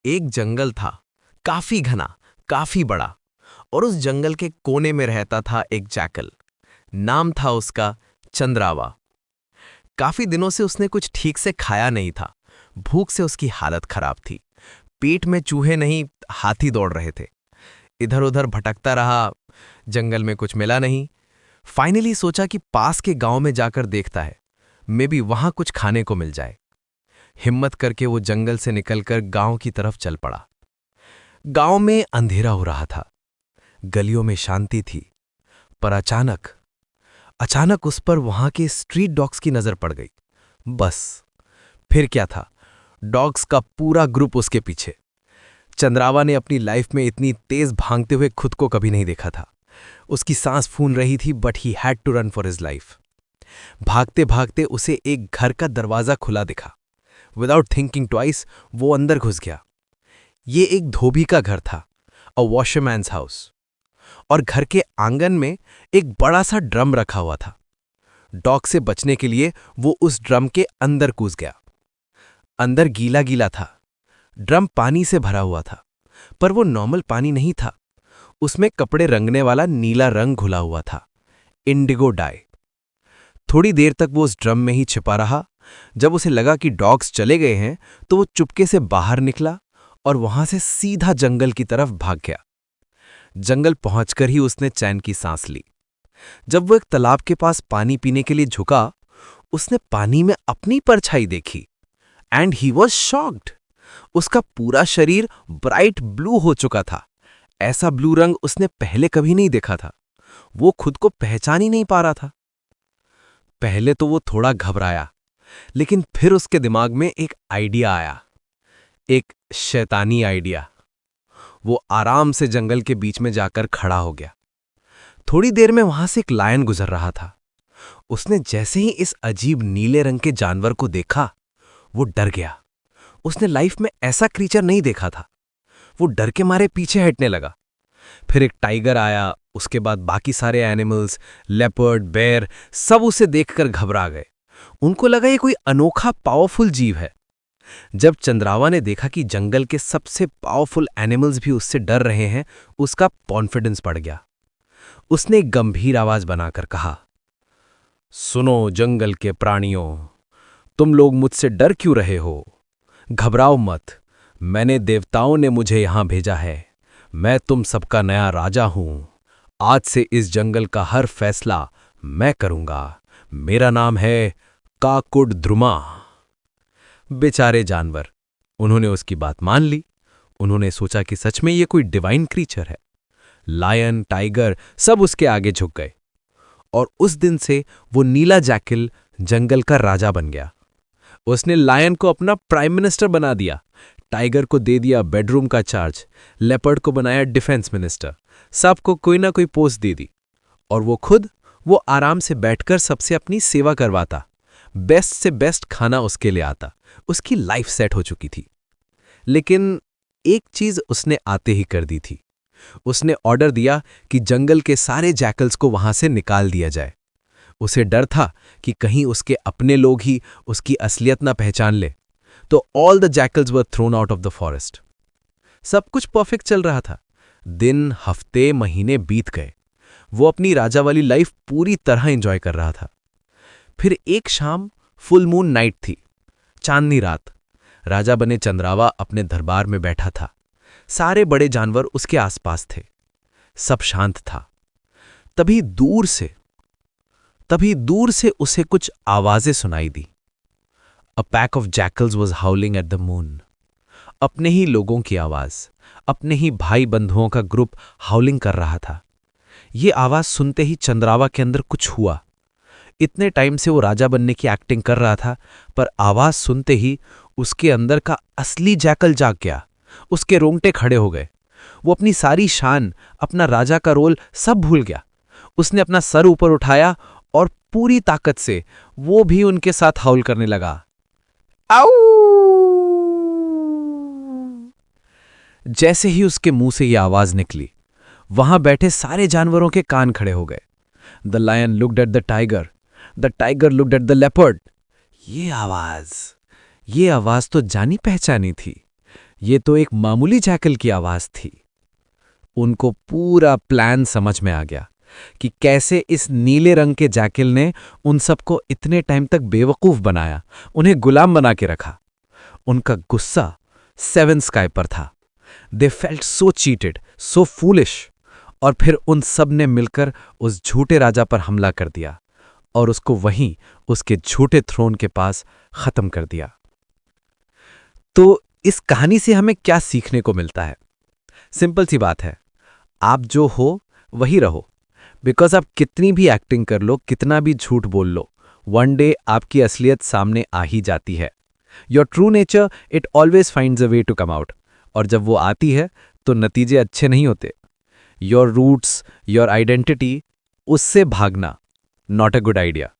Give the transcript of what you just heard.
एक जंगल था, काफी घना, काफी बड़ा। और उस जंगल के कोने में रहता था एक जैकल। नाम था उसका चंद्रावा। काफी दिनों से उसने कुछ ठीक से खाया नहीं था। भूख से उसकी हालत खराब थी। पेट में चूहे नहीं, हाथी दौड़ रहे थे। इधर उधर भटकता रहा, जंगल में कुछ मिला नहीं। फाइनली सोचा कि पास के गांव में जाकर देखता है, मे बी वहां कुछ खाने को मिल जाए। हिम्मत करके वो जंगल से निकलकर गांव की तरफ चल पड़ा। गांव में अंधेरा हो रहा था, गलियों में शांति थी। पर अचानक उस पर वहां के स्ट्रीट डॉग्स की नजर पड़ गई। बस फिर क्या था, डॉग्स का पूरा ग्रुप उसके पीछे। चंद्रावा ने अपनी लाइफ में इतनी तेज भागते हुए खुद को कभी नहीं देखा था। उसकी सांस फूल रही थी, but he had to run for his life. भागते भागते उसे एक घर का दरवाजा खुला दिखा। विदाउट थिंकिंग ट्वाइस वो अंदर घुस गया। ये एक धोबी का घर था, अ वॉशरमैन्स हाउस। और घर के आंगन में एक बड़ा सा ड्रम रखा हुआ था। डॉग से बचने के लिए वो उस ड्रम के अंदर कूद गया। अंदर गीला गीला था। ड्रम पानी से भरा हुआ था, पर वो नॉर्मल पानी नहीं था। उसमें कपड़े रंगने वाला नीला रंग घुला हुआ था, इंडिगो डाई। थोड़ी देर तक वो उस ड्रम में ही छिपा रहा। जब उसे लगा कि डॉग्स चले गए हैं, तो वो चुपके से बाहर निकला और वहां से सीधा जंगल की तरफ भाग गया। जंगल पहुंचकर ही उसने चैन की सांस ली। जब वो एक तालाब के पास पानी पीने के लिए झुका, उसने पानी में अपनी परछाई देखी। And he was shocked. उसका पूरा शरीर ब्राइट ब्लू हो चुका था। ऐसा ब्लू रंग उसने पहले कभी नहीं देखा था। वो खुद को पहचान ही नहीं पा रहा था। पहले तो वो थोड़ा घबराया, लेकिन फिर उसके दिमाग में एक आइडिया आया, एक शैतानी आइडिया। वो आराम से जंगल के बीच में जाकर खड़ा हो गया। थोड़ी देर में वहां से एक लायन गुजर रहा था। उसने जैसे ही इस अजीब नीले रंग के जानवर को देखा, वो डर गया। उसने लाइफ में ऐसा क्रीचर नहीं देखा था। वो डर के मारे पीछे हटने लगा। फिर एक टाइगर आया, उसके बाद बाकी सारे एनिमल्स, लेपर्ड, बेयर, सब उसे देखकर घबरा गए। उनको लगा ये कोई अनोखा पावरफुल जीव है। जब चंद्रावा ने देखा कि जंगल के सबसे पावरफुल एनिमल्स भी उससे डर रहे हैं, उसका कॉन्फिडेंस बढ़ गया। उसने एक गंभीर आवाज बनाकर कहा, सुनो जंगल के प्राणियों, तुम लोग मुझसे डर क्यों रहे हो? घबराओ मत, मैंने देवताओं ने मुझे यहां भेजा है। मैं तुम सबका नया राजा हूं। आज से इस जंगल का हर फैसला मैं करूंगा। मेरा नाम है काकुड द्रुमा। बेचारे जानवर, उन्होंने उसकी बात मान ली। उन्होंने सोचा कि सच में ये कोई डिवाइन क्रीचर है। लायन, टाइगर सब उसके आगे झुक गए। और उस दिन से वो नीला जैकल जंगल का राजा बन गया। उसने लायन को अपना प्राइम मिनिस्टर बना दिया, टाइगर को दे दिया बेडरूम का चार्ज, लेपर्ड को बनाया डिफेंस मिनिस्टर, सबको कोई ना कोई पोस्ट दे दी। और वो आराम से बैठकर सबसे अपनी सेवा करवाता। बेस्ट से बेस्ट खाना उसके लिए आता। उसकी लाइफ सेट हो चुकी थी। लेकिन एक चीज उसने आते ही कर दी थी। उसने ऑर्डर दिया कि जंगल के सारे जैकल्स को वहां से निकाल दिया जाए। उसे डर था कि कहीं उसके अपने लोग ही उसकी असलियत ना पहचान ले। तो all the jackals were thrown out of the forest. सब कुछ परफेक्ट चल रहा था। दिन, हफ्ते, महीने बीत गए। वो अपनी राजा वाली लाइफ पूरी तरह एंजॉय कर रहा था। फिर एक शाम, फुल मून नाइट थी, चांदनी रात। राजा बने चंद्रावा अपने दरबार में बैठा था। सारे बड़े जानवर उसके आसपास थे। सब शांत था। तभी दूर से उसे कुछ आवाजें सुनाई दी। A pack of jackals was howling at the moon. अपने ही लोगों की आवाज, अपने ही भाई बंधुओं का ग्रुप हाउलिंग कर रहा था। ये आवाज सुनते ही चंद्रावा के अंदर कुछ हुआ। इतने टाइम से वो राजा बनने की एक्टिंग कर रहा था, पर आवाज सुनते ही उसके अंदर का असली जैकल जाग गया। उसके रोंगटे खड़े हो गए। वो अपनी सारी शान, अपना राजा का रोल सब भूल गया। उसने अपना सर ऊपर उठाया और पूरी ताकत से वो भी उनके साथ हाउल करने लगा। आऊ! जैसे ही उसके मुंह से ये आवाज निकली, वहां बैठे सारे जानवरों के कान खड़े हो गए। The lion looked at the tiger, the tiger looked at the leopard. ये आवाज तो जानी पहचानी थी। ये तो एक मामूली जैकल की आवाज थी। उनको पूरा प्लान समझ में आ गया कि कैसे इस नीले रंग के जैकल ने उन सबको इतने टाइम तक बेवकूफ बनाया, उन्हें गुलाम बना के रखा। उनका गुस्सा सेवन स्काई पर था। They felt so cheated, so foolish. और फिर उन सब ने मिलकर उस झूठे राजा पर हमला कर दिया और उसको वहीं उसके झूठे थ्रोन के पास खत्म कर दिया। तो इस कहानी से हमें क्या सीखने को मिलता है? सिंपल सी बात है, आप जो हो वही रहो। बिकॉज आप कितनी भी एक्टिंग कर लो, कितना भी झूठ बोल लो, वन डे आपकी असलियत सामने आ ही जाती है। Your true nature it always finds a way to come out. और जब वो आती है तो नतीजे अच्छे नहीं होते। योर रूट्स, योर आइडेंटिटी, उससे भागना नॉट अ गुड आइडिया।